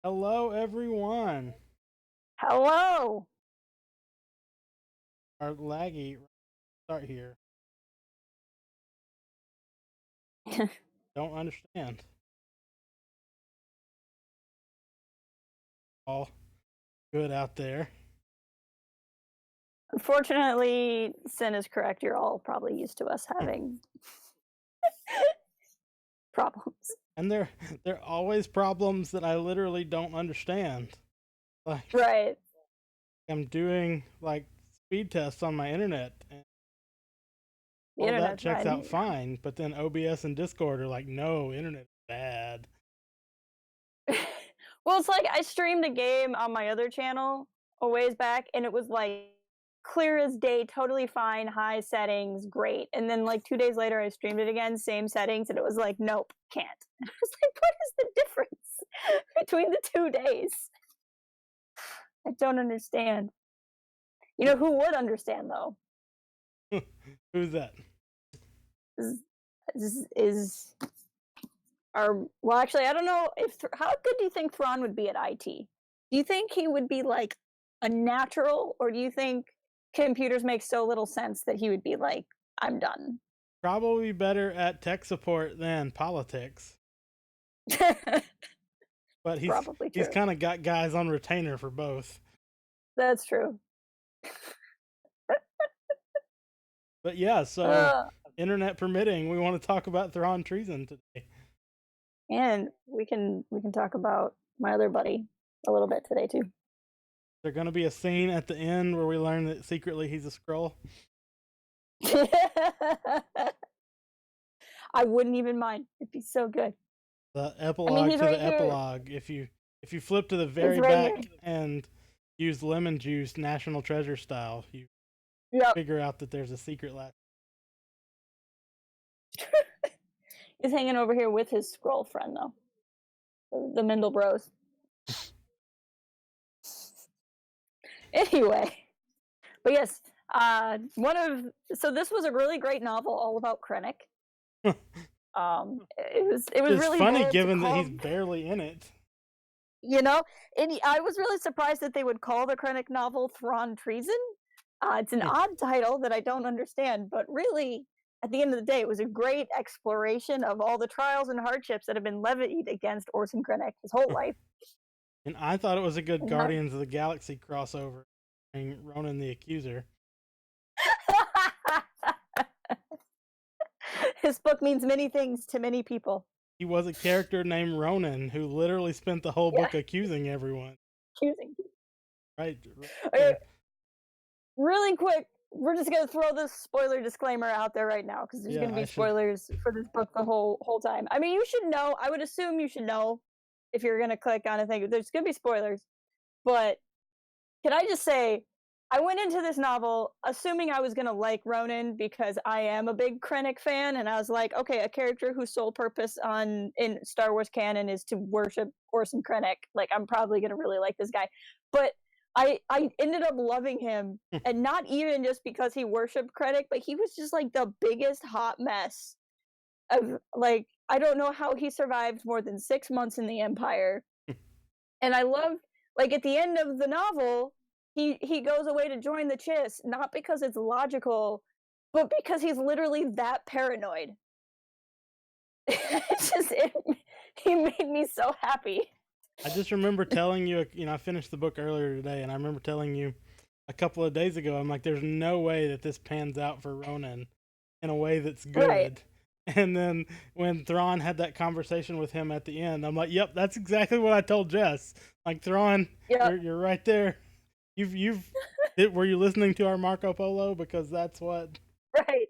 Hello, everyone. Hello. Our laggy start here. Don't understand. All good out there. Unfortunately, Sin is correct. You're all probably used to us having problems. And they're always problems that I literally don't understand. Like Right. I'm doing like speed tests on my internet and The all that internet's checks fine. out fine, but then OBS and Discord are like, no, internet's bad. Well, it's like I streamed a game on my other channel a ways back, and it was like clear as day, totally fine, high settings, great. And then like 2 days later, I streamed it again, same settings, and it was like, nope, can't. I was like, what is the difference between the 2 days? I don't understand. You know who would understand though? Who's that? Is well, actually, I don't know if how good do you think Thrawn would be at IT? Do you think he would be like a natural, or do you think computers make so little sense that he would be like, I'm done? Probably better at tech support than politics. But Probably he's true. kind of got guys on retainer for both. That's true. But yeah, so internet permitting, we want to talk about Thrawn Treason today. And we can talk about my other buddy a little bit today too. There's going to be a scene at the end where we learn that secretly he's a Skrull. I wouldn't even mind. It'd be so good. The epilogue to the epilogue. If you flip to the very back and use lemon juice National Treasure style, you figure out that there's a secret last. He's hanging over here with his Skrull friend though. The Mindel Bros. Anyway. But yes, so this was a really great novel all about Krennic. It was it's really funny given that he's barely in it. You know, I was really surprised that they would call the Krennic novel Thrawn Treason. It's an odd title that I don't understand, but really, at the end of the day, it was a great exploration of all the trials and hardships that have been levied against Orson Krennic his whole life. And I thought it was a good Guardians of the Galaxy crossover, Ronan the Accuser. His book means many things to many people. He was a character named Ronan who literally spent the whole book accusing everyone. Right. Really quick, we're just gonna throw this spoiler disclaimer out there right now because there's gonna be spoilers for this book the whole time. I mean, you should know. I would assume you should know if you're gonna click on a thing. There's gonna be spoilers, but can I just say, I went into this novel assuming I was gonna like Ronan because I am a big Krennic fan, and I was like, okay, a character whose sole purpose in Star Wars canon is to worship Orson Krennic. Like, I'm probably gonna really like this guy, but I ended up loving him, and not even just because he worshipped Krennic, but he was just like the biggest hot mess of, like, I don't know how he survived more than 6 months in the Empire. And I loved, like, at the end of the novel, he goes away to join the Chiss, not because it's logical, but because he's literally that paranoid. He made me so happy. I just remember telling you, I finished the book earlier today, and I remember telling you a couple of days ago, I'm like, there's no way that this pans out for Ronan in a way that's good. Right. And then when Thrawn had that conversation with him at the end, I'm like, yep, that's exactly what I told Jess. Like, Thrawn, you're right there. Were you listening to our Marco Polo? Because that's what. Right.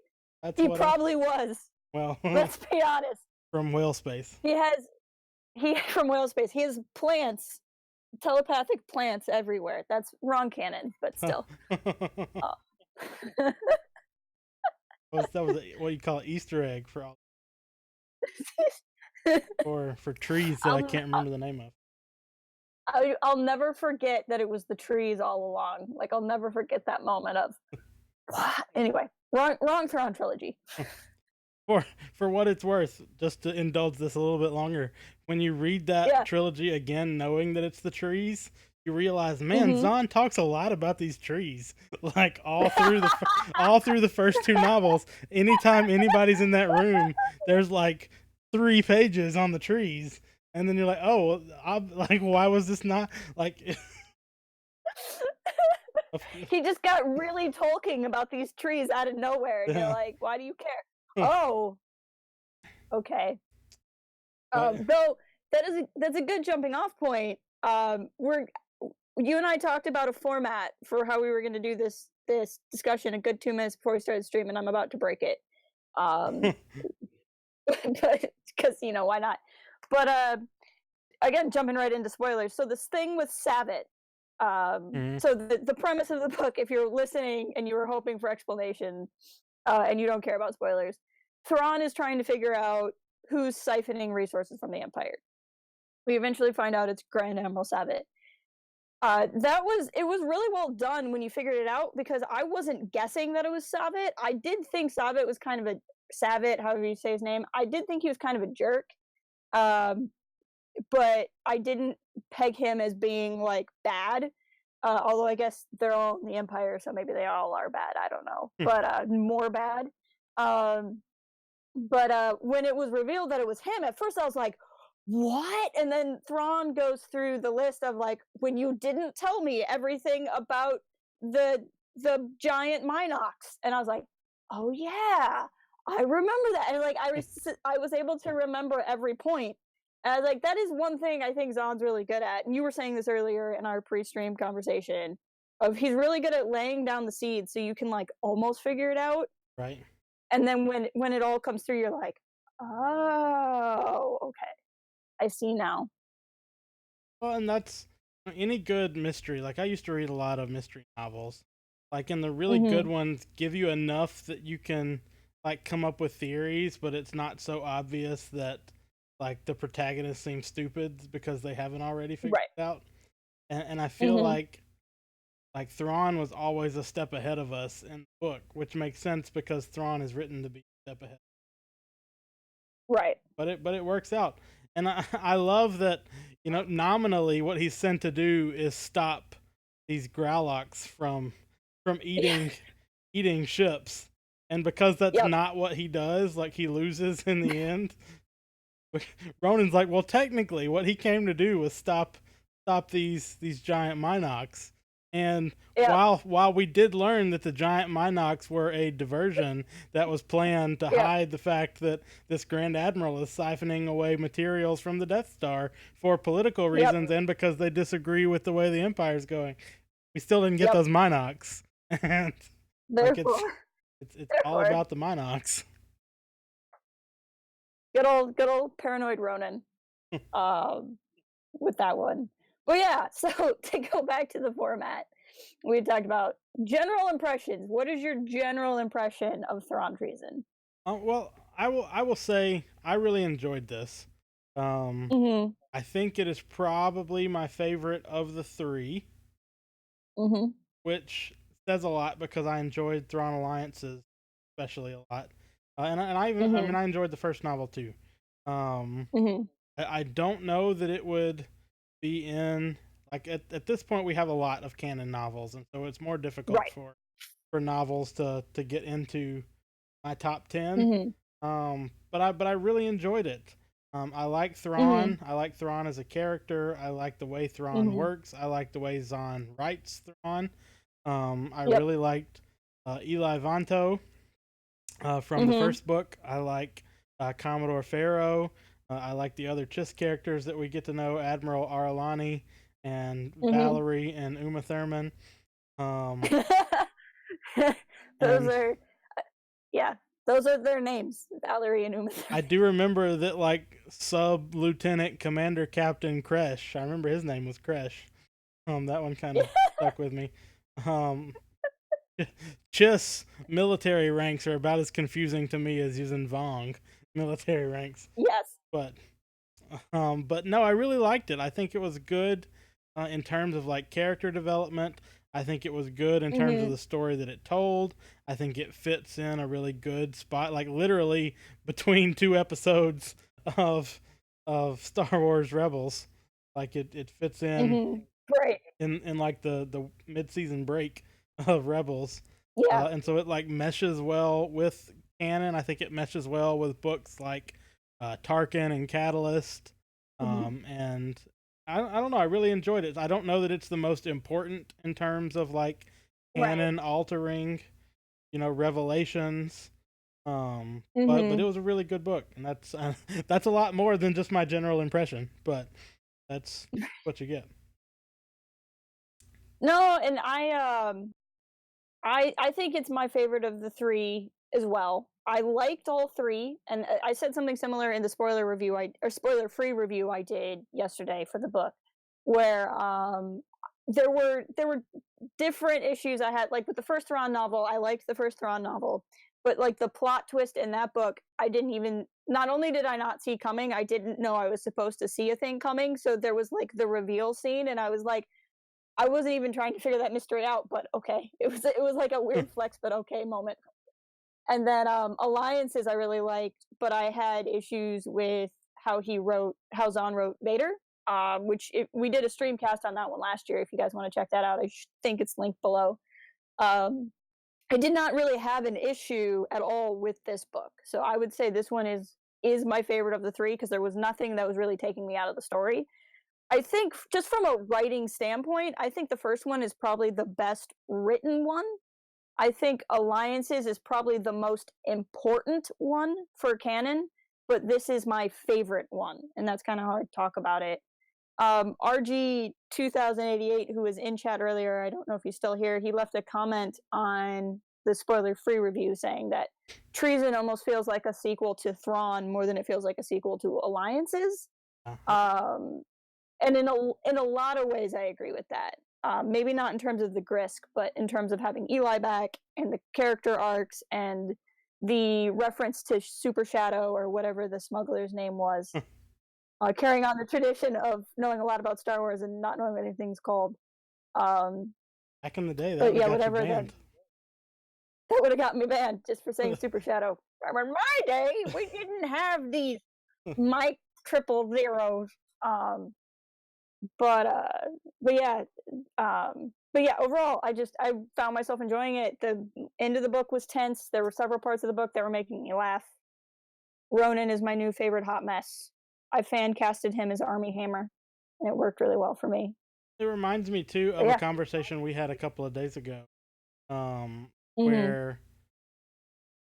He probably was. Well, let's be honest. From whale space. From whale space. He has plants, telepathic plants everywhere. That's wrong canon, but still. That was what you call an Easter egg for all. Or for trees that I can't remember the name of. I'll never forget that it was the trees all along. Like, I'll never forget that moment of. Anyway, wrong Thrawn trilogy. for what it's worth, just to indulge this a little bit longer, when you read that trilogy again, knowing that it's the trees, you realize, man, Zahn talks a lot about these trees, like all through the first two novels. Anytime anybody's in that room, there's like 3 pages on the trees, and then you're like, oh, I'm like, why was this not like? He just got really talking about these trees out of nowhere, and you're like, why do you care? Oh, okay. Though that's a good jumping off point. You and I talked about a format for how we were going to do this discussion a good 2 minutes before we started streaming. I'm about to break it, but because why not? But again, jumping right into spoilers. So this thing with Savitt. So the premise of the book, if you're listening and you were hoping for explanation, and you don't care about spoilers, Thrawn is trying to figure out who's siphoning resources from the Empire. We eventually find out it's Grand Admiral Savitt. It was really well done when you figured it out, because I wasn't guessing that it was Savitt. I did think Savitt was kind of a Savitt, however you say his name. I did think he was kind of a jerk, but I didn't peg him as being like bad. Although I guess they're all in the Empire, so maybe they all are bad. I don't know, but more bad. But when it was revealed that it was him, at first I was like, what? And then Thrawn goes through the list of like, when you didn't tell me everything about the giant Minox, and I was like, oh yeah, I remember that. And like I was able to remember every point. And I was like, that is one thing I think Zahn's really good at. And you were saying this earlier in our pre-stream conversation, of he's really good at laying down the seeds so you can like almost figure it out. Right. And then when it all comes through, you're like, oh, okay, I see now. Well, and that's any good mystery. Like, I used to read a lot of mystery novels. Like, and the really good ones give you enough that you can like come up with theories, but it's not so obvious that like the protagonist seems stupid because they haven't already figured it out. And I feel like Thrawn was always a step ahead of us in the book, which makes sense because Thrawn is written to be a step ahead. Right. But it works out. And I love that, nominally what he's sent to do is stop these Growlocks from eating ships. And because that's not what he does, like he loses in the end. Ronan's like, well, technically what he came to do was stop these giant Minox. And while we did learn that the giant Minox were a diversion that was planned to hide the fact that this Grand Admiral is siphoning away materials from the Death Star for political reasons and because they disagree with the way the Empire's going, we still didn't get those Minox. And like, it's all about the Minox. Good old paranoid Ronan. With that one. But yeah, so to go back to the format, we talked about general impressions. What is your general impression of Thrawn Treason? Well, I will say I really enjoyed this. I think it is probably my favorite of the 3, which says a lot because I enjoyed Thrawn Alliances especially a lot, and I even I enjoyed the first novel too. I don't know that it would be in, like, at this point we have a lot of canon novels, and so it's more difficult for novels to get into my top 10. But I really enjoyed it. I like Thrawn. I like Thrawn as a character. I like the way Thrawn works. I like the way Zahn writes Thrawn. I really liked Eli Vanto from the first book. I like Commodore Pharaoh. I like the other Chiss characters that we get to know, Admiral Aralani and Valerie and Uma Thurman. Those are their names, Valerie and Uma Thurman. I do remember that, like, Sub-Lieutenant Commander Captain Kresh, I remember his name was Kresh. That one kind of stuck with me. Chiss military ranks are about as confusing to me as using Vong military ranks. Yes. But no, I really liked it. I think it was good in terms of like character development. I think it was good in terms of the story that it told. I think it fits in a really good spot, like literally between 2 episodes of Star Wars Rebels. Like it fits in right in like the mid-season break of Rebels. yeah And so it like meshes well with canon. I think it meshes well with books like Tarkin and Catalyst. And I don't know. I really enjoyed it. I don't know that it's the most important in terms of like canon altering, revelations. But it was a really good book, and that's a lot more than just my general impression. But that's what you get. No, and I think it's my favorite of the three as well. I liked all three, and I said something similar in the spoiler free review I did yesterday for the book, where there were different issues I had. Like with the first Thrawn novel, I liked the first Thrawn novel, but like the plot twist in that book, I didn't even. Not only did I not see coming, I didn't know I was supposed to see a thing coming. So there was like the reveal scene, and I was like, I wasn't even trying to figure that mystery out, but okay. It was like a weird flex, but okay moment. And then Alliances I really liked, but I had issues with how Zahn wrote Vader, we did a streamcast on that one last year. If you guys want to check that out, I think it's linked below. I did not really have an issue at all with this book, so I would say this one is my favorite of the three because there was nothing that was really taking me out of the story. I think just from a writing standpoint, I think the first one is probably the best written one. I think Alliances is probably the most important one for canon, but this is my favorite one, and that's kind of how I talk about it. RG 2088, who was in chat earlier, I don't know if he's still here, he left a comment on the spoiler-free review saying that Treason almost feels like a sequel to Thrawn more than it feels like a sequel to Alliances. And in a lot of ways, I agree with that. Maybe not in terms of the Grisk, but in terms of having Eli back and the character arcs and the reference to Super Shadow or whatever the smuggler's name was, carrying on the tradition of knowing a lot about Star Wars and not knowing what anything's called. Back in the day, that would have got you banned. That would have got me banned just for saying Super Shadow. In my day, we didn't have these Mike triple zeros. But yeah, overall, I found myself enjoying it. The end of the book was tense. There were several parts of the book that were making me laugh. Ronan is my new favorite hot mess. I fan casted him as Armie Hammer, and it worked really well for me. It reminds me too of a conversation we had a couple of days ago, where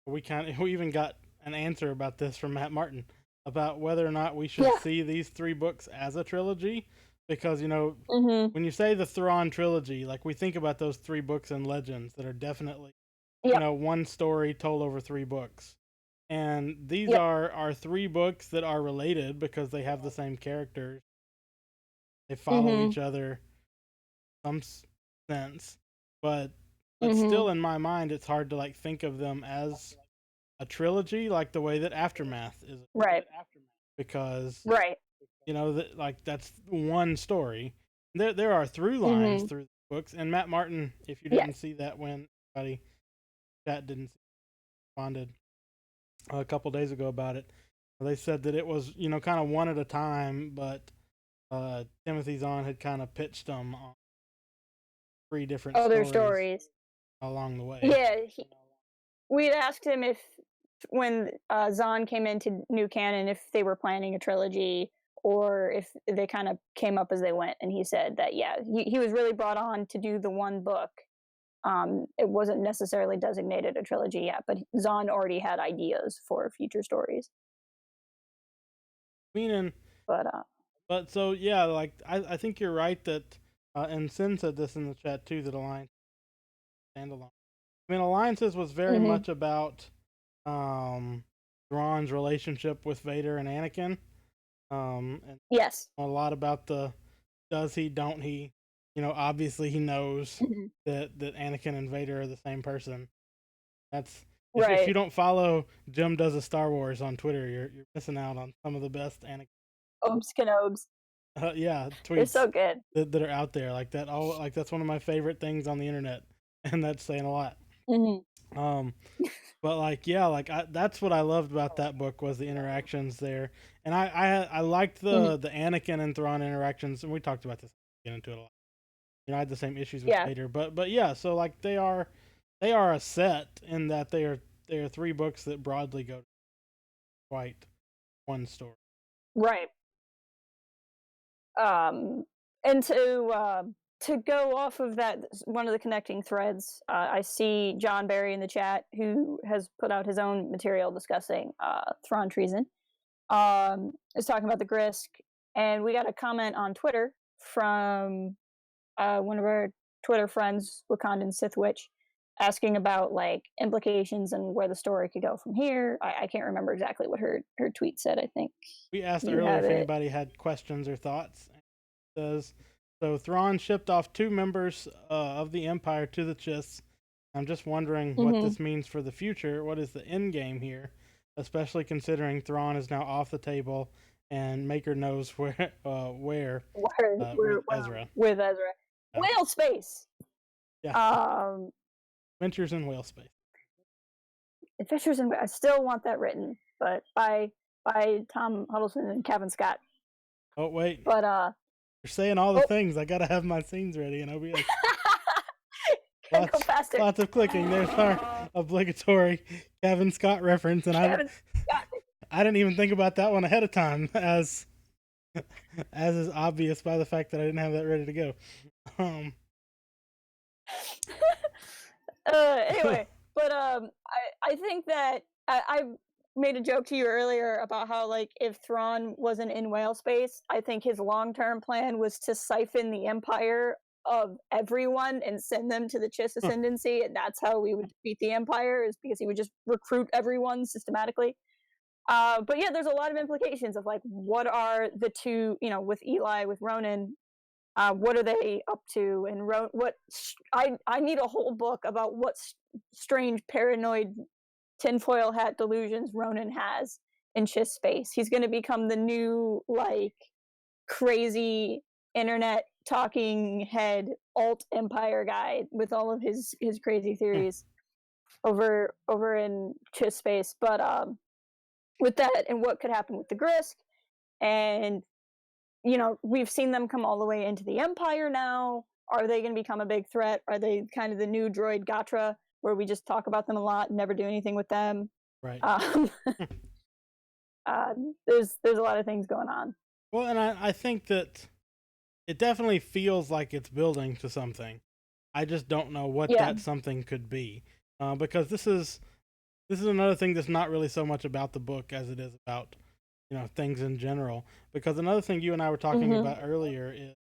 we even got an answer about this from Matt Martin about whether or not we should see these 3 books as a trilogy. Because, when you say the Thrawn trilogy, like we think about those 3 books in Legends that are definitely, one story told over 3 books. And these are 3 books that are related because they have the same characters. They follow each other in some sense. But still in my mind, it's hard to like think of them as a trilogy like the way that Aftermath is. Right. Because... that's one story. There are through lines through the books, and Matt Martin, if you didn't see that when anybody chat didn't responded a couple days ago about it, they said that it was kind of one at a time, but Timothy Zahn had kind of pitched them on 3 different stories along the way. Yeah, we'd asked him if when Zahn came into New Canon if they were planning a trilogy or if they kind of came up as they went, and he said that he was really brought on to do the one book. It wasn't necessarily designated a trilogy yet, but Zahn already had ideas for future stories. But so like I think you're right that, and Sin said this in the chat too, that Alliance standalone. I mean, Alliances was very much about Thrawn's relationship with Vader and Anakin. And a lot about the does he, don't he? Obviously he knows that Anakin and Vader are the same person. That's if you don't follow Jim Does a Star Wars on Twitter, you're missing out on some of the best Anakin. Obes Kenobes. Yeah, They're so tweets good. that are out there like that. All like that's one of my favorite things on the internet, and that's saying a lot. Hmm. Um, but like yeah, like that's what I loved about that book was the interactions there, and I liked Hmm. the Anakin and Thrawn interactions, and we talked about this. Get into it a lot. You know, I had the same issues with Yeah. later, but yeah, so like they are a set in that they are three books that broadly go to quite one story. Right. Um, and to go off of that, one of the connecting threads, I see John Barry in the chat who has put out his own material discussing Thrawn Treason. Is talking about the Grisk, and we got a comment on Twitter from one of our Twitter friends, Wakandan Sith Witch, asking about like implications and where the story could go from here. I can't remember exactly what her tweet said. I think We asked you earlier have if it. anybody had questions or thoughts. It says so. Thrawn shipped off two members of the Empire to the Chiss. I'm just wondering what Mm-hmm. this means for the future. What is the end game here, especially considering Thrawn is now off the table and Maker knows with Ezra. With Ezra. Yeah, Whale space. yeah. Um, Adventures in whale space. Adventures in. I still want that written, but by Tom Huddleston and Kevin Scott. Oh wait, But you're saying all the things. I gotta have my scenes ready in OBS. Go faster. Lots of clicking. There's our obligatory Kevin Scott reference, and Kevin Scott. I didn't even think about that one ahead of time, as is obvious by the fact that I didn't have that ready to go. Anyway, but I think that I made a joke to you earlier about how like if Thrawn wasn't in whale space, I think his long-term plan was to siphon the Empire of everyone and send them to the Chiss Ascendency, and that's how we would defeat the Empire, is because he would just recruit everyone systematically. But yeah, there's a lot of implications of like what are the two, with Eli, with Ronan, what are they up to, and what I need a whole book about what strange paranoid tinfoil hat delusions Ronan has in Chiss space. He's going to become the new like crazy internet talking head alt empire guy with all of his crazy theories over in Chiss space. But with that and what could happen with the Grisk, and we've seen them come all the way into the Empire now. Are they going to become a big threat? Are they kind of the new droid Gatra, where we just talk about them a lot and never do anything with them? Right. There's a lot of things going on. Well, and I think that it definitely feels like it's building to something. I just don't know what that something could be, because this is another thing that's not really so much about the book as it is about things in general. Because another thing you and I were talking about earlier is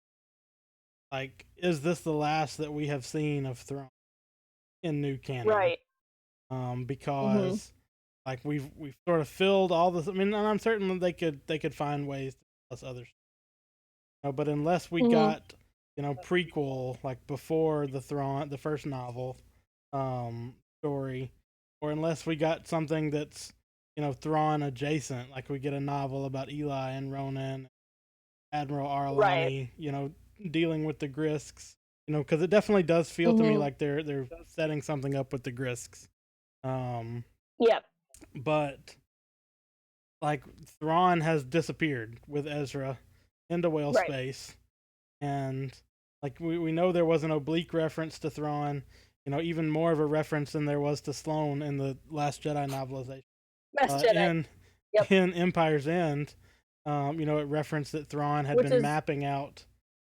like, is this the last that we have seen of Thrawn in new canon? Right. Because like we've sort of filled all this. I mean, and I'm certain they could find ways to tell us others. But unless we got prequel like before the first novel story, or unless we got something that's Thrawn adjacent, like we get a novel about Eli and Ronan, Admiral Arlani, dealing with the Grisks, because it definitely does feel to me like they're setting something up with the Grisks. Yep. But like Thrawn has disappeared with Ezra into whale space, and like we know there was an oblique reference to Thrawn, even more of a reference than there was to Sloane in the Last Jedi novelization. In Empire's End, it referenced that Thrawn had been mapping out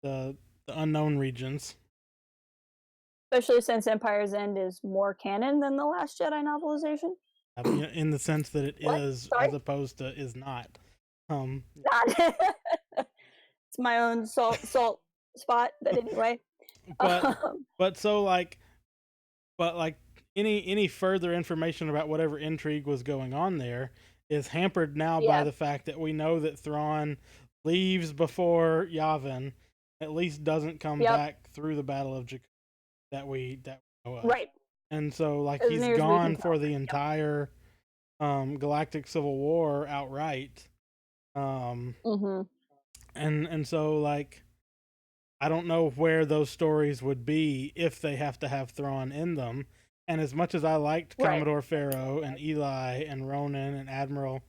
the unknown regions. Especially since Empire's End is more canon than the Last Jedi novelization. In the sense that it is, as opposed to is not. It's my own salt spot, but anyway. But any further information about whatever intrigue was going on there is hampered now by the fact that we know that Thrawn leaves before Yavin, at least doesn't come back through the Battle of Jakku that we know of. Right. And so like he's gone for the entire Galactic Civil War outright. And so like I don't know where those stories would be if they have to have Thrawn in them. And as much as I liked Commodore Pharaoh and Eli and Ronan and Admiral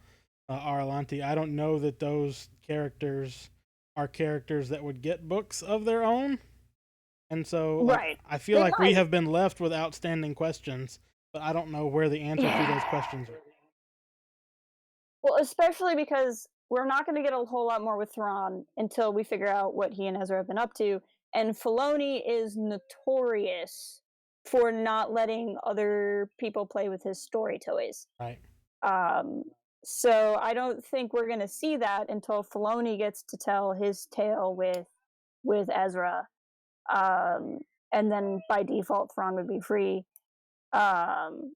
Arlanti, I don't know that those characters are characters that would get books of their own. And so I feel like we have been left with outstanding questions, but I don't know where the answer to those questions are. Well, especially because we're not going to get a whole lot more with Thrawn until we figure out what he and Ezra have been up to. And Filoni is notorious for not letting other people play with his story toys. Right. So I don't think we're going to see that until Filoni gets to tell his tale with Ezra. And then by default, Thrawn would be free. John,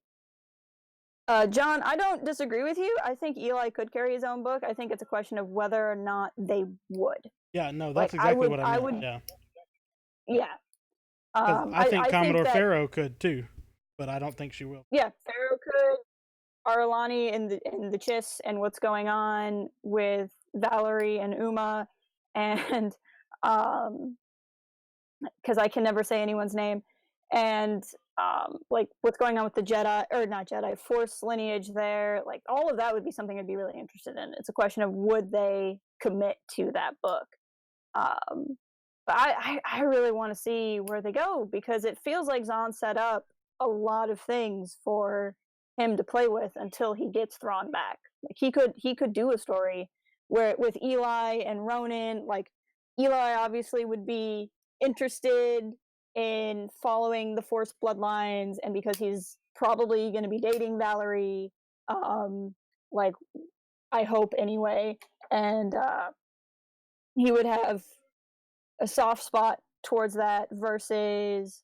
I don't disagree with you. I think Eli could carry his own book. I think it's a question of whether or not they would. Yeah, no, that's exactly what I meant. Yeah. I think Commodore Pharaoh could too, but I don't think she will. Yeah, Pharaoh could. Arlani in the Chiss and what's going on with Valerie and Uma, and because I can never say anyone's name, and like what's going on with the Jedi, or not Jedi, Force lineage there, like all of that would be something I'd be really interested in. It's a question of would they commit to that book. But I really want to see where they go, because it feels like Zahn set up a lot of things for him to play with until he gets Thrawn back. Like he could do a story where with Eli and Ronan, like Eli obviously would be interested in following the Force bloodlines, and because he's probably going to be dating Valerie, like I hope anyway, and he would have a soft spot towards that versus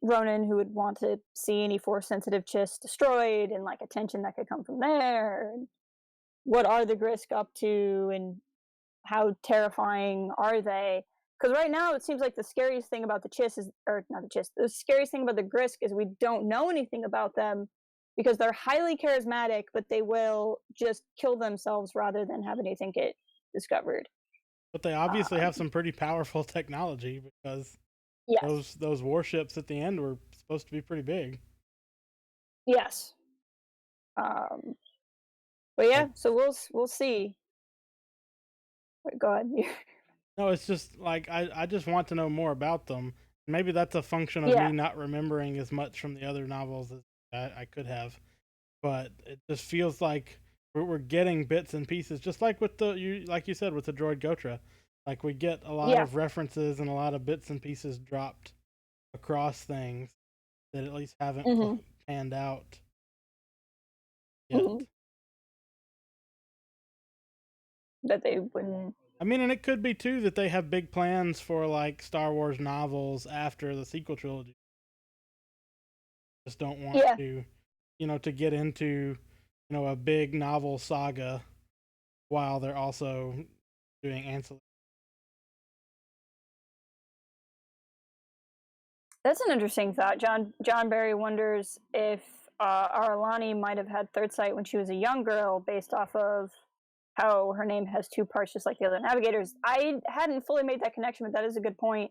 Ronan, who would want to see any Force sensitive Chiss destroyed, and like attention that could come from there, and what are the Grisk up to, and how terrifying are they? Because right now it seems like the scariest thing about the Chiss is, or not the Chiss, the scariest thing about the Grisk is we don't know anything about them, because they're highly charismatic, but they will just kill themselves rather than have anything get discovered. But they obviously have some pretty powerful technology, because those warships at the end were supposed to be pretty big. Yes. But yeah, so we'll see. Wait, go ahead. No, it's just like I just want to know more about them. Maybe that's a function of me not remembering as much from the other novels as I could have. But it just feels like we're getting bits and pieces, just like with like you said, with the droid Gotra. Like we get a lot of references and a lot of bits and pieces dropped across things that at least haven't panned out yet. That they wouldn't. I mean, and it could be too that they have big plans for like Star Wars novels after the sequel trilogy. Just don't want to, to get into, a big novel saga while they're also doing ancillary. That's an interesting thought. John Barry wonders if Arlani might have had third sight when she was a young girl, based off of how her name has two parts, just like the other navigators. I hadn't fully made that connection, but that is a good point.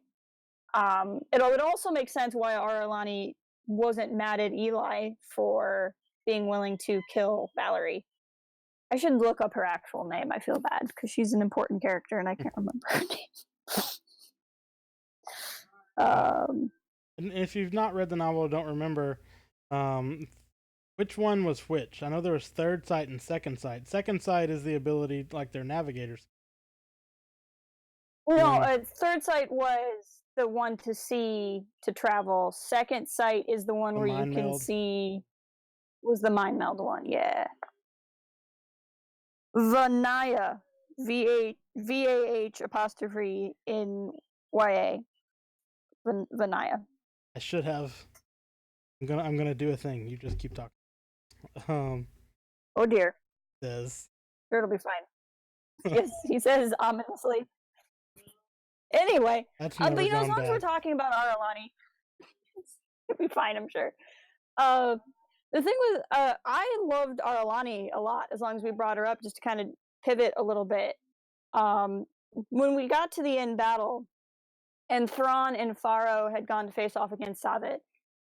It would also make sense why Arlani wasn't mad at Eli for being willing to kill Valerie. I should look up her actual name. I feel bad because she's an important character and I can't remember her name. And if you've not read the novel or don't remember, which one was which? I know there was third sight and second sight. Second sight is the ability, like their navigators. No, third sight was the one to see, to travel. Second sight is the one where you can see. Was the mind meld one? Yeah. Vanaya, VAH apostrophe in YA. Vanaya. I should have. I'm gonna do a thing. You just keep talking. Oh dear. Says. Sure, it'll be fine. Yes, he says ominously. Anyway, but as long as we're talking about Arlani, it'll be fine, I'm sure. The thing was, I loved Arlani a lot, as long as we brought her up, just to kind of pivot a little bit. um, when we got to the end battle, and Thrawn and Pharaoh had gone to face off against Savit,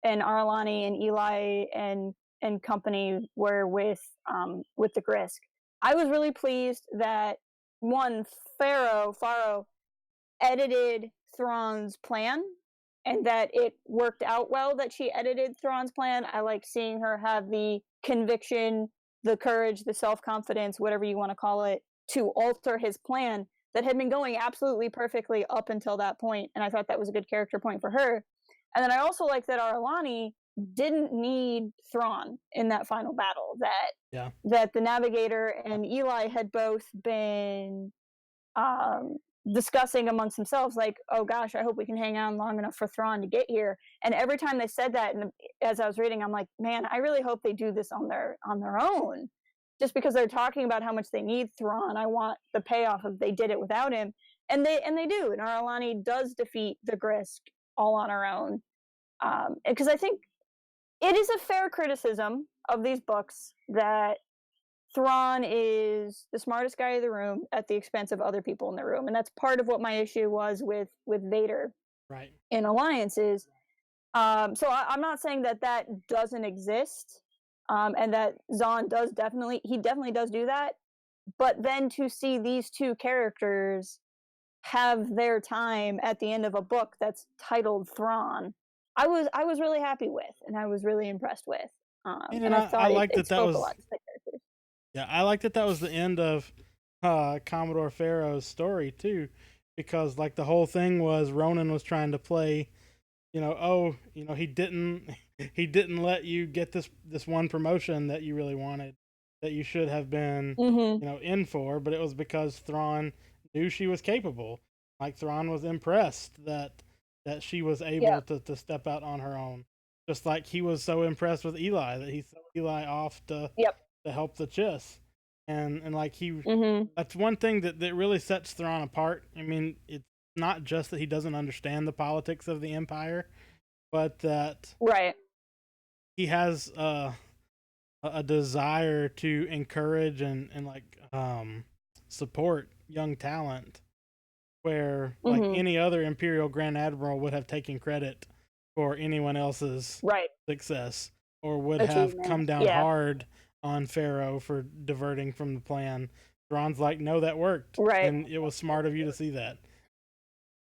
and Arlani and Eli and company were with the Grisk. I was really pleased that one Pharaoh edited Thrawn's plan, and that it worked out well that she edited Thrawn's plan. I like seeing her have the conviction, the courage, the self-confidence, whatever you want to call it, to alter his plan that had been going absolutely perfectly up until that point. And I thought that was a good character point for her. And then I also like that Arlani didn't need Thrawn in that final battle. That the Navigator and Eli had both been discussing amongst themselves, like, oh gosh, I hope we can hang on long enough for Thrawn to get here. And every time they said that, and as I was reading, I'm like, man, I really hope they do this on their own. Just because they're talking about how much they need Thrawn, I want the payoff of they did it without him, and they do. And Arlani does defeat the Grisk all on her own, because I think it is a fair criticism of these books that Thrawn is the smartest guy in the room at the expense of other people in the room, and that's part of what my issue was with Vader, right, in Alliances. So I'm not saying that doesn't exist. And that Zahn definitely does do that. But then to see these two characters have their time at the end of a book that's titled Thrawn, I was really happy with, and I was really impressed with. And I like that was a lot to the characters. Yeah, I like that was the end of Commodore Pharaoh's story too, because like the whole thing was Ronan was trying to play, he didn't let you get this one promotion that you really wanted, that you should have been, in for, but it was because Thrawn knew she was capable. Like Thrawn was impressed that she was able to step out on her own. Just like he was so impressed with Eli that he sent Eli off to help the Chiss. And like that's one thing that really sets Thrawn apart. I mean, it's not just that he doesn't understand the politics of the Empire, but that he has a desire to encourage and support young talent, where like any other Imperial Grand Admiral would have taken credit for anyone else's success, or would have come down hard on Pharaoh for diverting from the plan. Thrawn's like, no, that worked, and it was smart of you to see that.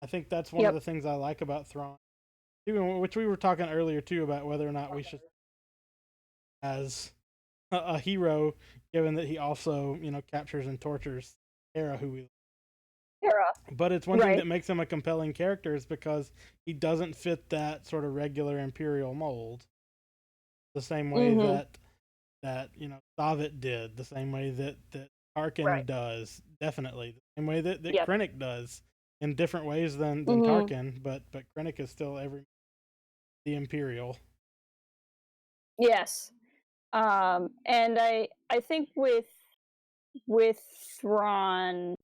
I think that's one of the things I like about Thrawn, which we were talking earlier too, about whether or not we should as a hero, given that he also captures and tortures Hera, who we but it's one thing that makes him a compelling character is because he doesn't fit that sort of regular Imperial mold, the same way that Savit did, the same way that Tarkin does, definitely the same way that Krennic does, in different ways than Tarkin, but Krennic is still the Imperial. Yes. And I think with Thrawn,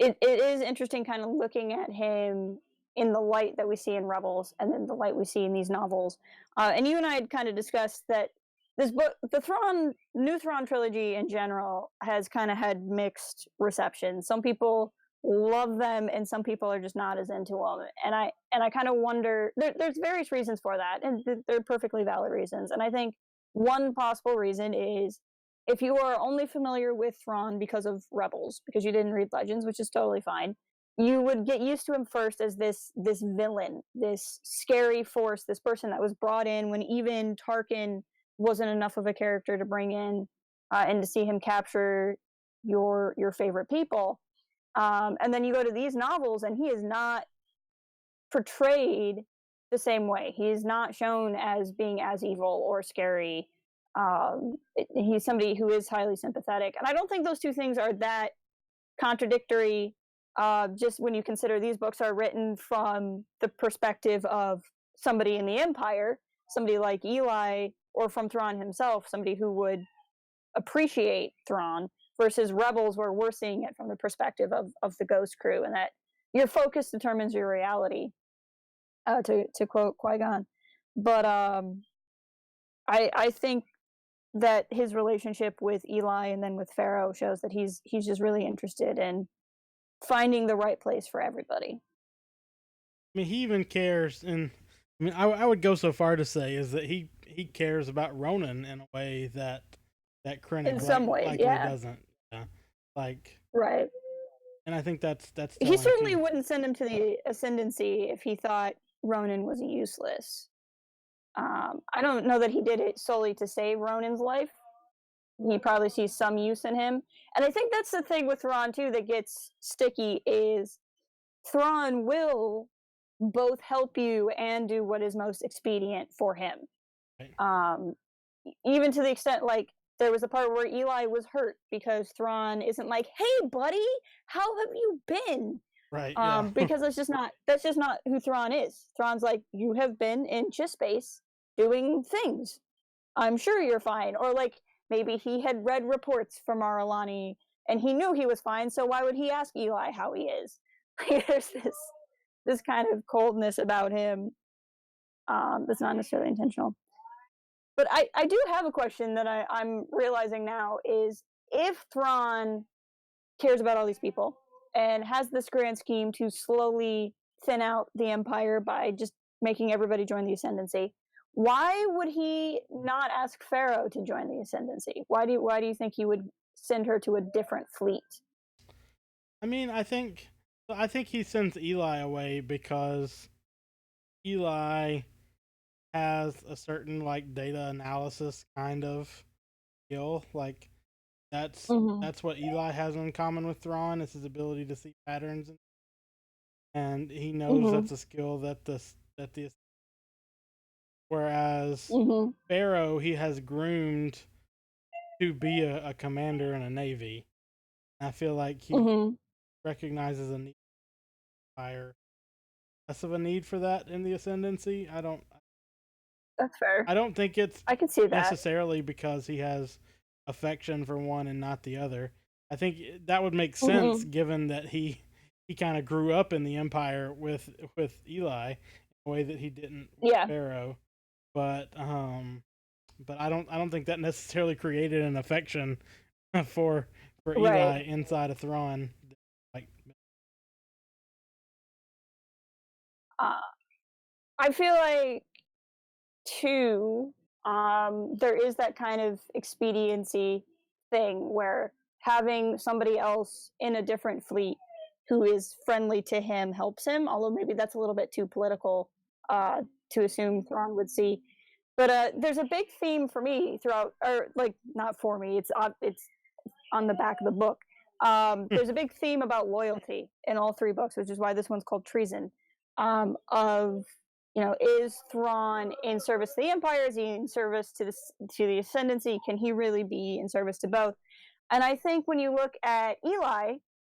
it is interesting kind of looking at him in the light that we see in Rebels, and then the light we see in these novels. And you and I had kind of discussed that this book, the new Thrawn trilogy in general, has kind of had mixed reception. Some people love them, and some people are just not as into them. And I kind of wonder. There's various reasons for that, and they're perfectly valid reasons. And I think one possible reason is, if you are only familiar with Thrawn because of Rebels, because you didn't read Legends, which is totally fine, you would get used to him first as this villain, this scary force, this person that was brought in when even Tarkin wasn't enough of a character to bring in, and to see him capture your favorite people. And then you go to these novels, and he is not portrayed the same way. He is not shown as being as evil or scary. He's somebody who is highly sympathetic, and I don't think those two things are that contradictory, just when you consider these books are written from the perspective of somebody in the Empire, somebody like Eli, or from Thrawn himself, somebody who would appreciate Thrawn, versus Rebels, where we're seeing it from the perspective of the Ghost crew, and that your focus determines your reality, to quote Qui-Gon. But I think that his relationship with Eli and then with Pharaoh shows that he's just really interested in finding the right place for everybody. I mean, he even cares, and I mean, I would go so far to say is that he cares about Ronan in a way that In Krennic some ways, likely yeah. doesn't. Yeah. Like, Right. and I think that's He telling certainly too. wouldn't send him to the Ascendancy if he thought Ronan was useless. I don't know that he did it solely to save Ronan's life. He probably sees some use in him, and I think that's the thing with Thrawn too that gets sticky is Thrawn will both help you and do what is most expedient for him. Right. Even to the extent like there was a part where Eli was hurt because Thrawn isn't like, "Hey, buddy, how have you been?" Right. Yeah. Because that's just not who Thrawn is. Thrawn's like, "You have been in Chiss space doing things. I'm sure you're fine." Or like maybe he had read reports from Maralani and he knew he was fine, so why would he ask Eli how he is? There's this kind of coldness about him that's not necessarily intentional. But I do have a question that I'm realizing now is if Thrawn cares about all these people and has this grand scheme to slowly thin out the Empire by just making everybody join the Ascendancy, why would he not ask Pharaoh to join the Ascendancy? Why do you think he would send her to a different fleet? I mean, I think he sends Eli away because Eli has a certain like data analysis kind of skill. Like that's Mm-hmm. what Eli has in common with Thrawn is his ability to see patterns, and he knows Mm-hmm. that's a skill that the whereas Mm-hmm. Pharaoh he has groomed to be a commander in a navy. I feel like he Mm-hmm. recognizes a need higher less of a need for that in the Ascendancy. That's fair. I don't think it's I can see that. necessarily because he has affection for one and not the other. I think that would make sense Mm-hmm. given that he kind of grew up in the Empire with Eli in a way that he didn't with Yeah. Pharaoh. But I don't think that necessarily created an affection for Right. Eli inside of Thrawn. Like, Uh, I feel like too, there is that kind of expediency thing where having somebody else in a different fleet who is friendly to him helps him. Although maybe that's a little bit too political uh, to assume Thrawn would see. But there's a big theme for me throughout, or like not for me. It's on the back of the book. There's a big theme about loyalty in all three books, which is why this one's called Treason. Of is Thrawn in service to the Empire? Is he in service to the Ascendancy? Can he really be in service to both? And I think when you look at Eli,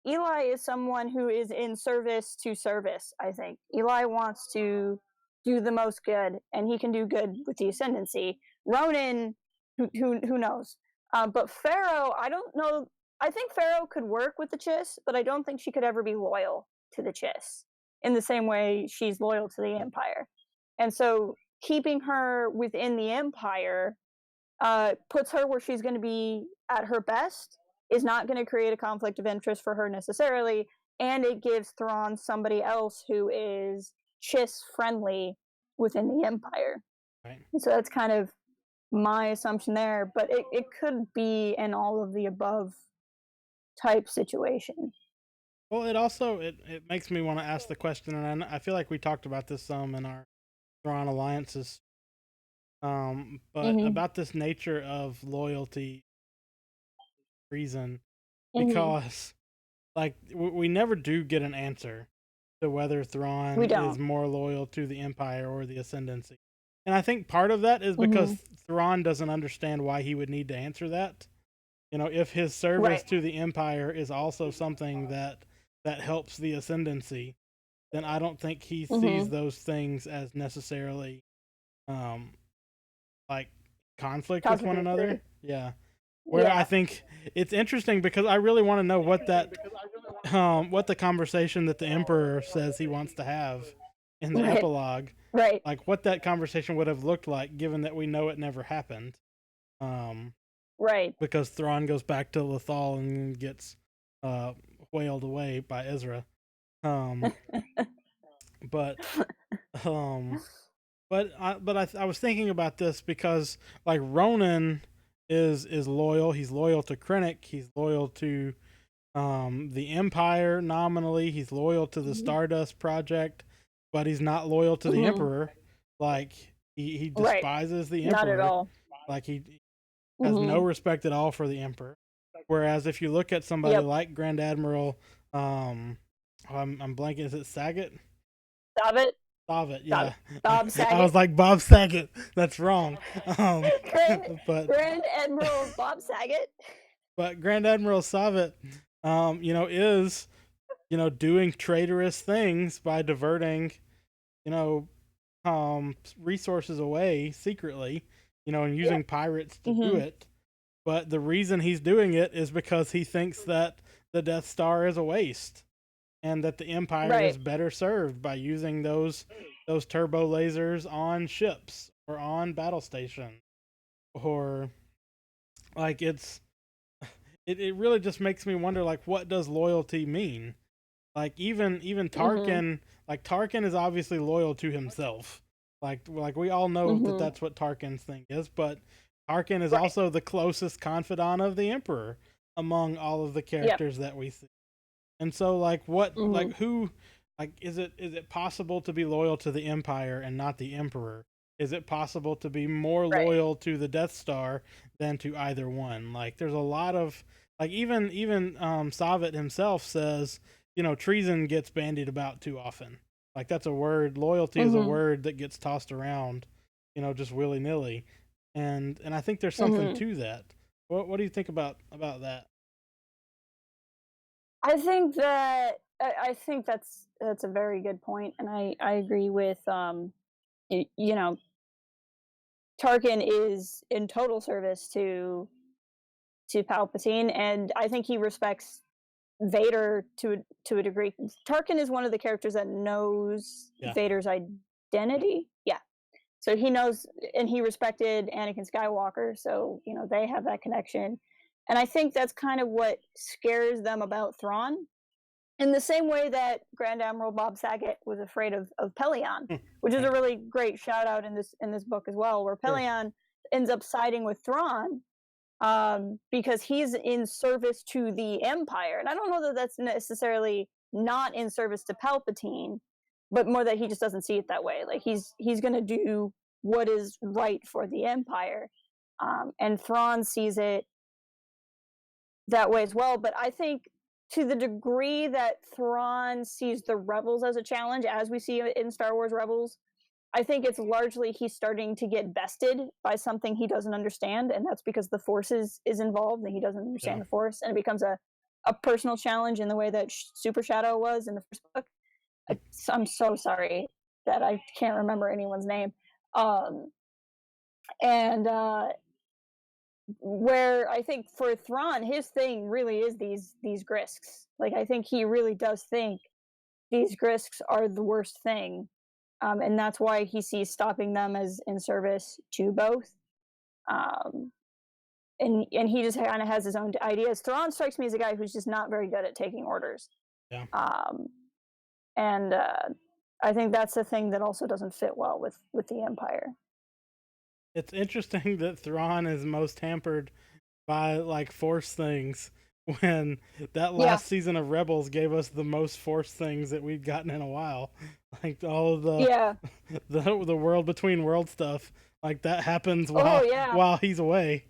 Eli is someone who is in service to service. I think Eli wants to do the most good, and he can do good with the Ascendancy. Ronan, who knows? But Pharaoh, I don't know. I think Pharaoh could work with the Chiss, but I don't think she could ever be loyal to the Chiss in the same way she's loyal to the Empire. And so keeping her within the Empire puts her where she's going to be at her best, is not going to create a conflict of interest for her necessarily, and it gives Thrawn somebody else who is Chiss friendly within the Empire. right. And so that's kind of my assumption there, but it could be an all of the above type situation. Well, it also it makes me want to ask the question, and I feel like we talked about this some in our Thrawn alliances. But Mm-hmm. about this nature of loyalty, reason, Mm-hmm. because like we never do get an answer to whether We Thrawn is don't. more loyal to the Empire or the Ascendancy, and I think part of that is Mm-hmm. because Thrawn doesn't understand why he would need to answer that. If his service Right. to the Empire is also something that helps the Ascendancy, then I don't think he sees Mm-hmm. those things as necessarily um like conflict with one another. Contradictory. Yeah. Where I Yeah. think it's interesting because I really want to know what the conversation that the Emperor says he wants to have in the Right. epilogue, Right. like what that conversation would have looked like given that we know it never happened. Right. Because Thrawn goes back to Lothal and gets whaled away by Ezra. But I was thinking about this because like Ronan is loyal. He's loyal to Krennic. He's loyal to the Empire nominally. He's loyal to the Stardust Project, but he's not loyal to the Emperor. Like he despises the Emperor. Not at all. Like he has no respect at all for the Emperor. Whereas if you look at somebody like Grand Admiral, I'm blanking. Is it Saget? Savitt. Savitt, yeah. Bob Saget. I was like Bob Saget. That's wrong. Grand Admiral Bob Saget. But Grand Admiral Savitt, is, doing traitorous things by diverting, resources away secretly, and using pirates to do it. But the reason he's doing it is because he thinks that the Death Star is a waste, and that the Empire is better served by using those turbo lasers on ships or on battle stations, or like it really just makes me wonder, like, what does loyalty mean? Like even Tarkin, like Tarkin is obviously loyal to himself. Like we all know that that's what Tarkin's thing is, but Tarkin is also the closest confidant of the Emperor among all of the characters that we see. And so like what like who like is it possible to be loyal to the Empire and not the Emperor? Is it possible to be more loyal to the Death Star than to either one? Like there's a lot of like even Savitt himself says, treason gets bandied about too often. Like that's a word. Loyalty is a word that gets tossed around, just willy nilly. And I think there's something to that. What do you think about that? I think that's a very good point, and I agree with Tarkin is in total service to Palpatine, and I think he respects Vader to a degree. Tarkin is one of the characters that knows Vader's identity. Yeah. So he knows, and he respected Anakin Skywalker, so they have that connection. And I think that's kind of what scares them about Thrawn. In the same way that Grand Admiral Bob Saget was afraid of Pellaeon, which is a really great shout out in this book as well, where Pellaeon ends up siding with Thrawn because he's in service to the Empire. And I don't know that that's necessarily not in service to Palpatine, but more that he just doesn't see it that way. Like he's going to do what is right for the Empire. And Thrawn sees it that way as well. But I think to the degree that Thrawn sees the Rebels as a challenge, as we see in Star Wars Rebels, I think it's largely he's starting to get bested by something he doesn't understand, and that's because the Force is involved and he doesn't understand the Force, and it becomes a personal challenge in the way that Super Shadow was in the first book. I'm so sorry that I can't remember anyone's name. Where I think for Thrawn, his thing really is these Grisks. Like I think he really does think these Grisks are the worst thing. And that's why he sees stopping them as in service to both. And he just kind of has his own ideas. Thrawn strikes me as a guy who's just not very good at taking orders. Yeah. And I think that's the thing that also doesn't fit well with the Empire. It's interesting that Thrawn is most hampered by like Force things, when that last season of Rebels gave us the most Force things that we'd gotten in a while. Like all of the world between world stuff, like that happens while he's away.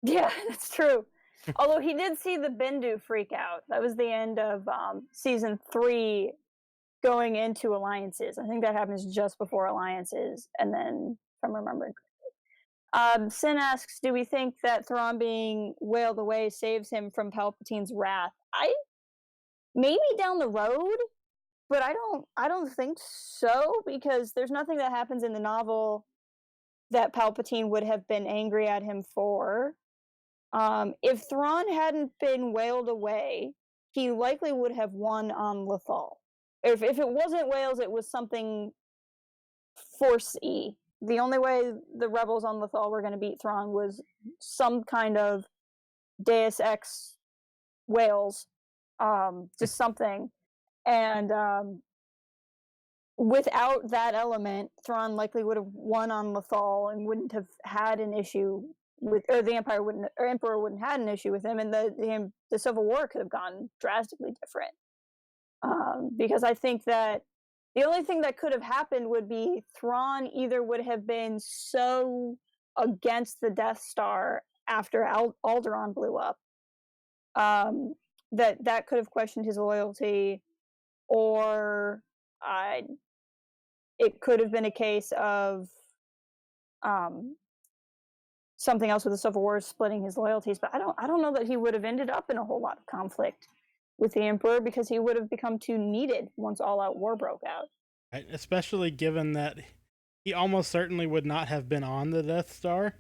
Yeah, that's true. Although he did see the Bendu freak out. That was the end of season 3 going into Alliances. I think that happens just before Alliances, and then, if I'm remembering correctly. Sin asks, do we think that Thrawn being whaled away saves him from Palpatine's wrath? Maybe down the road, but I don't think so, because there's nothing that happens in the novel that Palpatine would have been angry at him for. If Thrawn hadn't been whaled away, he likely would have won on Lothal. If it wasn't whales, it was something Force-y. the only way the rebels on Lothal were going to beat Thrawn was some kind of Deus Ex whales, just something. And without that element, Thrawn likely would have won on Lothal and wouldn't have had an issue with, or the Empire wouldn't, or Emperor wouldn't have had an issue with him, and the Civil War could have gone drastically different. Because I think that the only thing that could have happened would be Thrawn either would have been so against the Death Star after Alderaan blew up, that could have questioned his loyalty, or it could have been a case of something else with the Civil War splitting his loyalties. But I don't know that he would have ended up in a whole lot of conflict with the Emperor, because he would have become too needed once all-out war broke out. Right, especially given that he almost certainly would not have been on the Death Star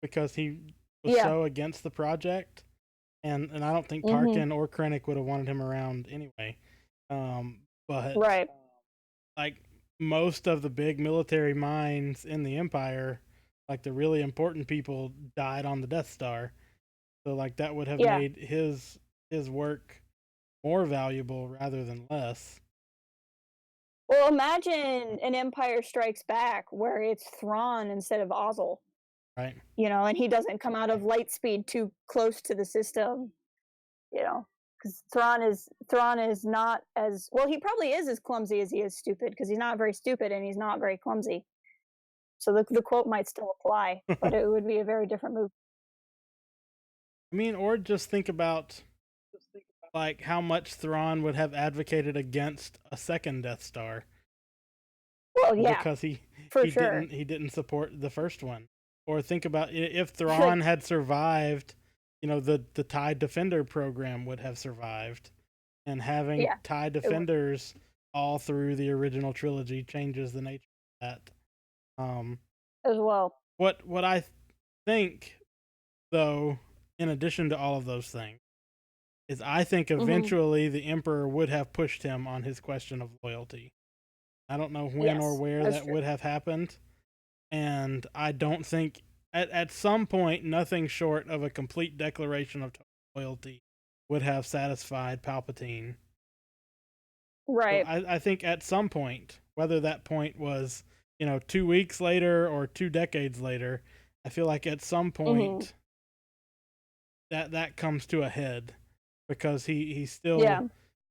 because he was so against the project, and I don't think Tarkin or Krennic would have wanted him around anyway. But right, like most of the big military minds in the Empire, like the really important people, died on the Death Star, so like that would have made his work more valuable rather than less. Well, imagine an Empire Strikes Back where it's Thrawn instead of Ozzel. Right. You know, and he doesn't come out of light speed too close to the system. You know, because Thrawn is not as well. He probably is as clumsy as he is stupid, because he's not very stupid and he's not very clumsy. So the quote might still apply, but it would be a very different move. I mean, or just think about like how much Thrawn would have advocated against a second Death Star. Well, yeah, because he sure. didn't support the first one. Or think about if Thrawn had survived, you know, the TIE Defender program would have survived, and having TIE Defenders all through the original trilogy changes the nature of that. As well. What I think, though, in addition to all of those things, is I think eventually the Emperor would have pushed him on his question of loyalty. I don't know when or where that would have happened, and I don't think at some point nothing short of a complete declaration of loyalty would have satisfied Palpatine. Right. So I think at some point, whether that point was 2 weeks later or 2 decades later, I feel like at some point that comes to a head, because he still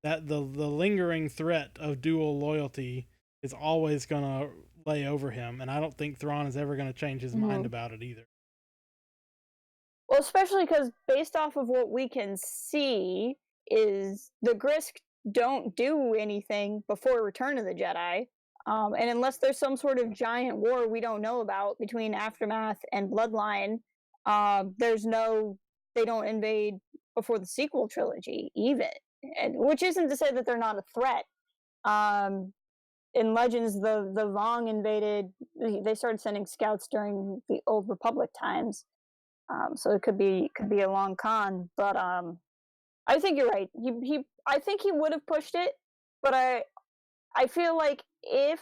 that the lingering threat of dual loyalty is always gonna lay over him, and I don't think Thrawn is ever gonna change his mind about it either. Well, especially because based off of what we can see, is the Grisk don't do anything before Return of the Jedi, and unless there's some sort of giant war we don't know about between Aftermath and Bloodline, they don't invade before the sequel trilogy even, which isn't to say that they're not a threat. In Legends, the Vong invaded. They started sending scouts during the Old Republic times, so it could be a long con. But I think you're right. I think he would have pushed it, but I feel like if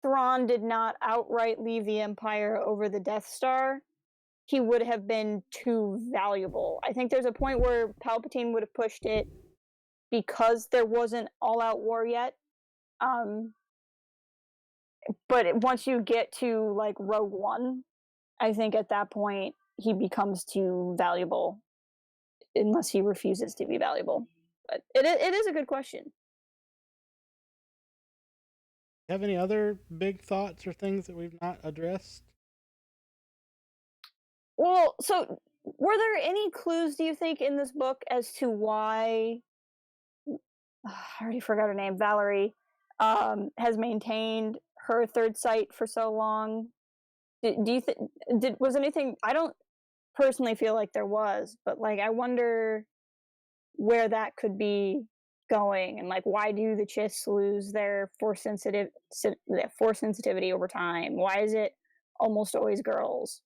Thrawn did not outright leave the Empire over the Death Star, he would have been too valuable. I think there's a point where Palpatine would have pushed it because there wasn't all-out war yet. But once you get to like Rogue One, I think at that point he becomes too valuable, unless he refuses to be valuable. But it is a good question. Have any other big thoughts or things that we've not addressed? Well, so were there any clues, do you think, in this book as to why I already forgot her name, Valerie, has maintained her third sight for so long? Do you think was anything? I don't personally feel like there was, but like I wonder where that could be going, and like why do the Chiss lose their force sensitivity over time? Why is it almost always girls?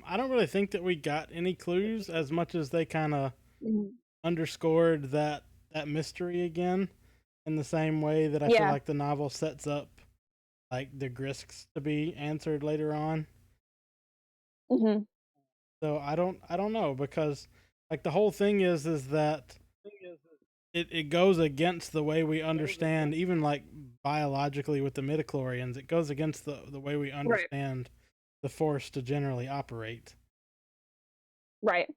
I don't really think that we got any clues, as much as they kind of underscored that mystery again, in the same way that I feel like the novel sets up like the Grisks to be answered later on. Mm-hmm. So I don't know, because like the whole thing is that it goes against the way we understand, even like biologically with the midichlorians, it goes against the way we understand the Force to generally operate. Right.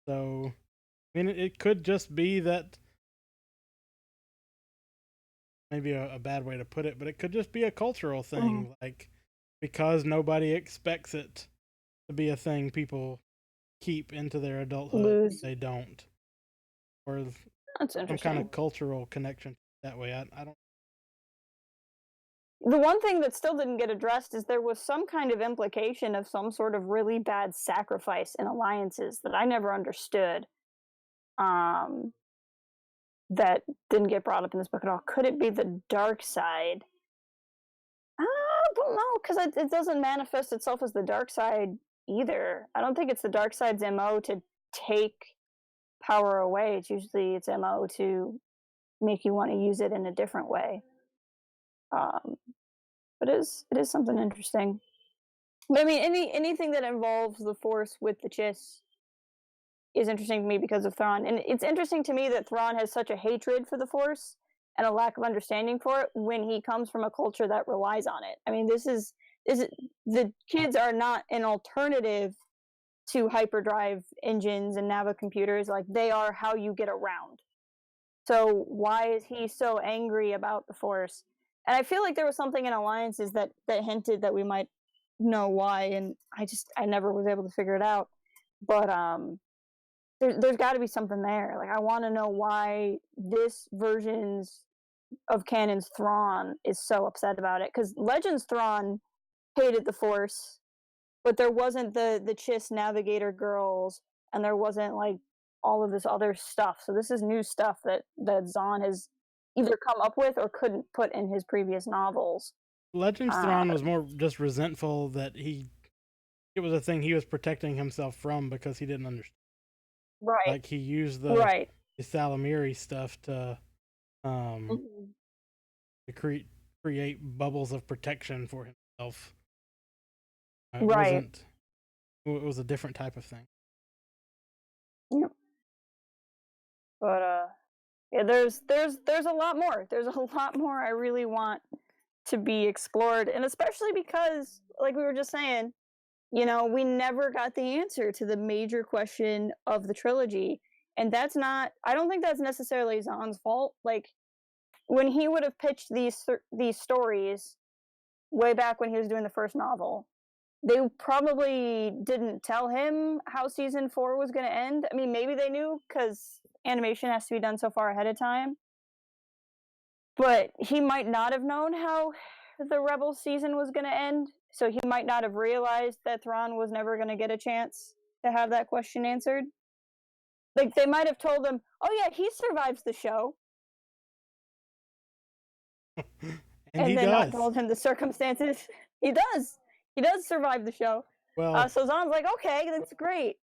So, I mean, it could just be that, maybe a bad way to put it, but it could just be a cultural thing. Like, because nobody expects it to be a thing people keep into their adulthood, they don't. Or That's some interesting. kind of cultural connection that way. I don't. The one thing that still didn't get addressed is there was some kind of implication of some sort of really bad sacrifice in alliances that I never understood. That didn't get brought up in this book at all. Could it be the dark side? I don't know, because it doesn't manifest itself as the dark side either. I don't think it's the dark side's MO to take power away. It's usually its MO to make you want to use it in a different way. But it is something interesting. But I mean, anything that involves the Force with the Chiss is interesting to me because of Thrawn. And it's interesting to me that Thrawn has such a hatred for the Force and a lack of understanding for it when he comes from a culture that relies on it. I mean, this is the kids are not an alternative to hyperdrive engines and navicomputers. Like, they are how you get around. So why is he so angry about the Force? And I feel like there was something in Alliances that hinted that we might know why, and I never was able to figure it out. But there's got to be something there. Like, I want to know why this version's of canon's Thrawn is so upset about it, because Legends Thrawn hated the Force, but there wasn't the Chiss navigator girls, and there wasn't like all of this other stuff. So this is new stuff that Zahn has either come up with or couldn't put in his previous novels. Legends Thrawn was more just resentful that it was a thing he was protecting himself from because he didn't understand. Right. Like, he used the Salamiri stuff to create bubbles of protection for himself. It was a different type of thing. Yep. But yeah, there's a lot more. There's a lot more I really want to be explored, and especially because, like we were just saying, you know, we never got the answer to the major question of the trilogy, and I don't think that's necessarily Zahn's fault. Like, when he would have pitched these stories way back when he was doing the first novel, they probably didn't tell him how season 4 was going to end. I mean, maybe they knew because animation has to be done so far ahead of time. But he might not have known how the Rebels season was going to end. So he might not have realized that Thrawn was never going to get a chance to have that question answered. Like, they might have told him, oh yeah, he survives the show. and he then does. Not told him the circumstances. He does. He does survive the show. Well, so Zahn's like, okay, that's great.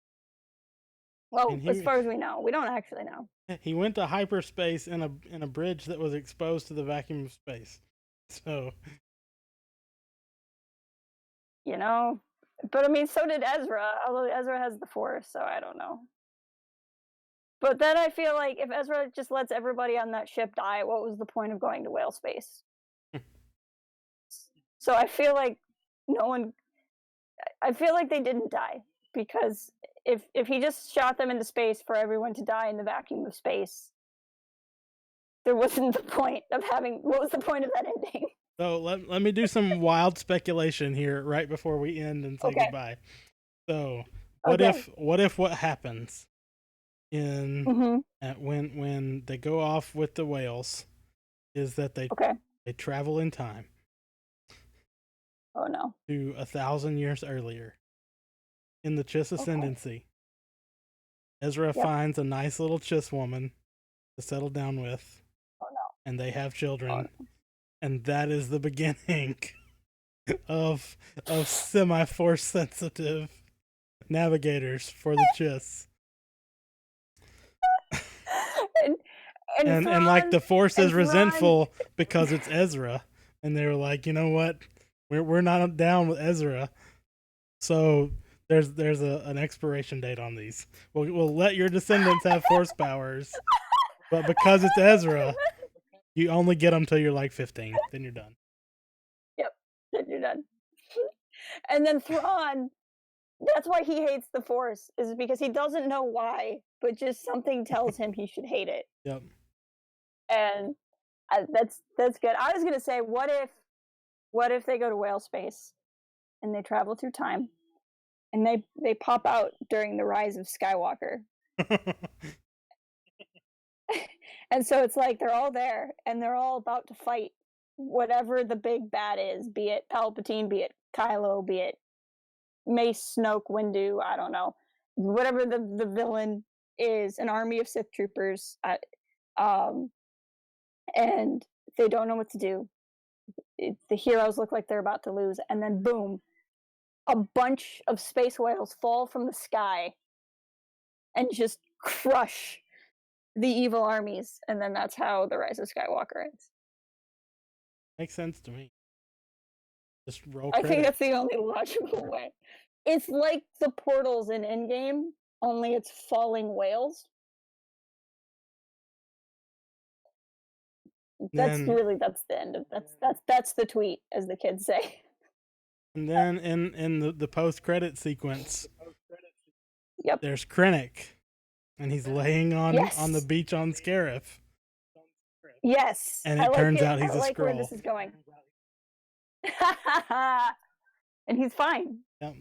Well, as far as we know, we don't actually know. He went to hyperspace in a bridge that was exposed to the vacuum of space. So, you know, but I mean, so did Ezra. Although Ezra has the Force, so I don't know. But then I feel like if Ezra just lets everybody on that ship die, what was the point of going to whale space? So I feel like I feel like they didn't die, because if he just shot them into space for everyone to die in the vacuum of space, there wasn't the point of what was the point of that ending? So let me do some wild speculation here right before we end and say goodbye. So what if what happens in when they go off with the whales is that they travel in time. Oh no. To 1,000 years earlier in the Chiss Ascendency. Ezra finds a nice little Chiss woman to settle down with. Oh no. And they have children. Oh, no. And that is the beginning of semi-force sensitive navigators for the Chiss. and like the Force is resentful because it's Ezra, and they were like, you know what, we're not down with Ezra, so there's an expiration date on these. We'll let your descendants have force powers, but because it's Ezra, you only get them till you're like 15. Then you're done. Yep, then you're done. And then Thrawn, that's why he hates the Force, is because he doesn't know why, but just something tells him he should hate it. Yep. And that's good. I was gonna say, what if they go to whale space and they travel through time, and they pop out during the rise of Skywalker, and so it's like they're all there and they're all about to fight whatever the big bad is, be it Palpatine, be it Kylo, be it Mace, Snoke, Windu, I don't know, whatever the villain is, an army of Sith troopers, and they don't know what to do. The heroes look like they're about to lose, and then boom, a bunch of space whales fall from the sky and just crush the evil armies, and then that's how the Rise of Skywalker ends. Makes sense to me. Just roll I credits. think that's the only logical way. It's like the portals in Endgame, only it's falling whales. That's the end of that's the tweet, as the kids say. And then in the post credit sequence, Yep, there's Krennic, and he's laying on the beach on Scarif. Yes, and it turns out he's a Skrull. Where this is going. And he's fine. Yep.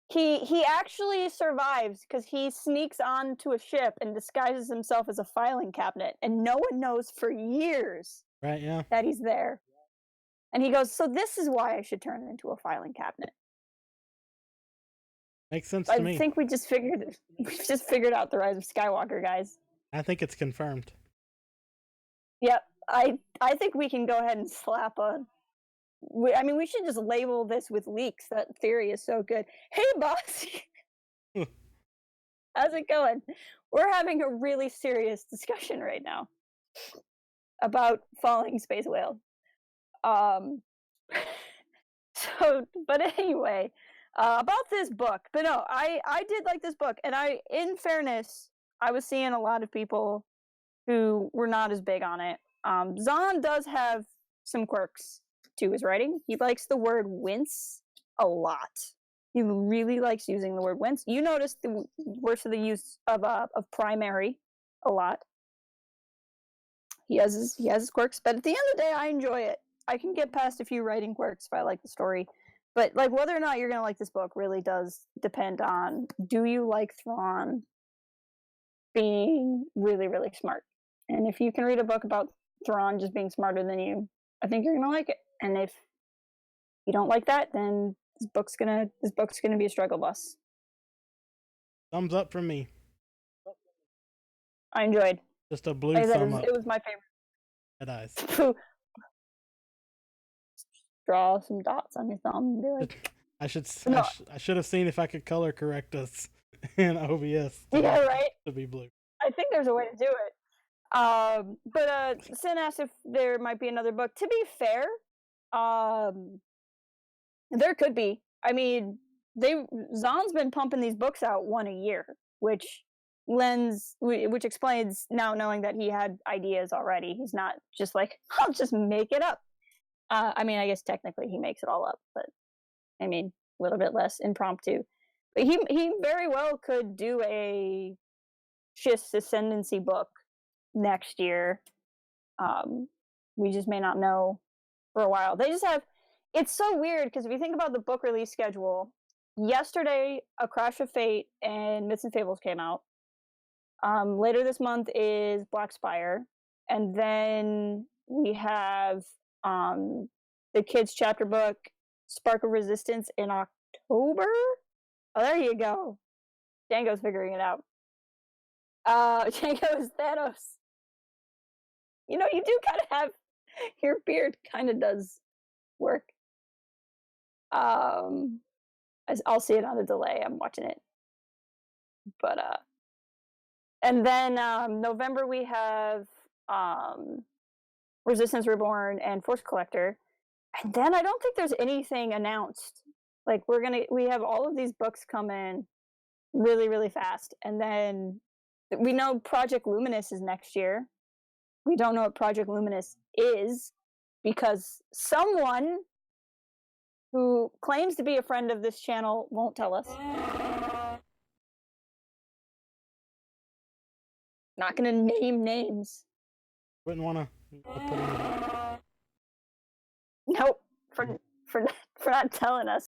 He actually survives because he sneaks onto a ship and disguises himself as a filing cabinet, and no one knows for years that he's there. And he goes, so this is why I should turn into a filing cabinet. Makes sense to me. I think we just figured out the Rise of Skywalker, guys. I think it's confirmed. Yep. I think we can go ahead and slap on. I mean, we should just label this with leaks. That theory is so good. Hey, boss. How's it going? We're having a really serious discussion right now about falling space whales. So, but anyway, about this book. But no, I did like this book, and in fairness, I was seeing a lot of people who were not as big on it. Zahn does have some quirks to his writing. He likes the word wince a lot. He really likes using the word wince. You notice the worst of the use of primary a lot. He has his quirks, but at the end of the day, I enjoy it. I can get past a few writing quirks if I like the story. But like whether or not you're gonna like this book really does depend on, do you like Thrawn being really, really smart? And if you can read a book about Thrawn just being smarter than you, I think you're gonna like it. And if you don't like that, then this book's gonna be a struggle bus. Thumbs up from me. I enjoyed. Just a blue thumb up. It was my favorite. Red eyes. Draw some dots on your thumb and be like, I should have seen if I could color correct us in OBS. Yeah, right. To be blue. I think there's a way to do it. But Sin asked if there might be another book. To be fair, there could be. I mean, Zahn's been pumping these books out one a year, which explains now knowing that he had ideas already. He's not just like, I'll just make it up. I mean, I guess technically he makes it all up, but I mean, a little bit less impromptu. But he very well could do a Shist's Ascendency book next year. We just may not know for a while. They just have, it's so weird because if you think about the book release schedule, yesterday A Crash of Fate and Myths and Fables came out. Later this month is Black Spire, and then we have the kids chapter book Spark of Resistance in October. Oh, there you go. Django's figuring it out. Django is Thanos. You know, you do kind of have, your beard kind of does work. I'll see it on a delay. I'm watching it. But and then November we have Resistance Reborn and Force Collector. And then I don't think there's anything announced. Like we have all of these books come in really, really fast. And then we know Project Luminous is next year. We don't know what Project Luminous is because someone who claims to be a friend of this channel won't tell us. Not gonna name names. Wouldn't want to put in. Nope, for not telling us.